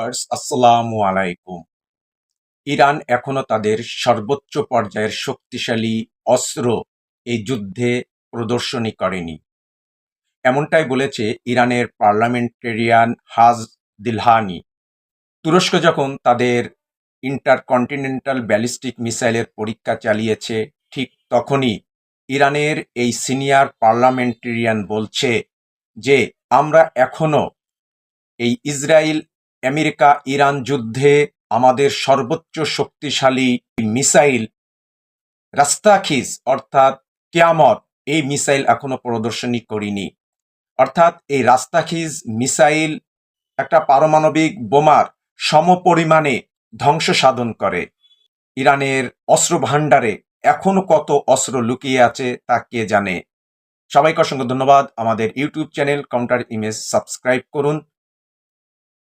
Viewers আসসালামু আলাইকুম। Iran এখনো তাদের সর্বোচ্চ পর্যায়ের শক্তিশালী অস্ত্র এই যুদ্ধে প্রদর্শনী করেনি। এমনটাই বলেছে ইরানের পার্লামেন্টেরিয়ান হাজ দিলহানি। তুরস্ক যখন তাদের ইন্টারকন্টিনেন্টাল ব্যালিস্টিক মিসাইলের পরীক্ষা চালিয়েছে, ঠিক তখনই ইরানের এই সিনিয়র পার্লামেন্টেরিয়ান বলছে যে আমরা এখনো এই ইসরায়েল আমেরিকা ইরান যুদ্ধে আমাদের সর্বোচ্চ শক্তিশালী মিসাইল রাস্তাখিজ অর্থাৎ কিয়ামত এই মিসাইল এখনো প্রদর্শনী করিনি। অর্থাৎ এই রাস্তাখিজ মিসাইল একটা পারমাণবিক বোমার সমপরিমাণে ধ্বংস সাধন করে। ইরানের অস্ত্র ভাণ্ডারে এখনো কত অস্ত্র লুকিয়ে আছে তা কে জানে। সবাইকে অসংখ্য ধন্যবাদ। আমাদের YouTube channel counter image subscribe করুন।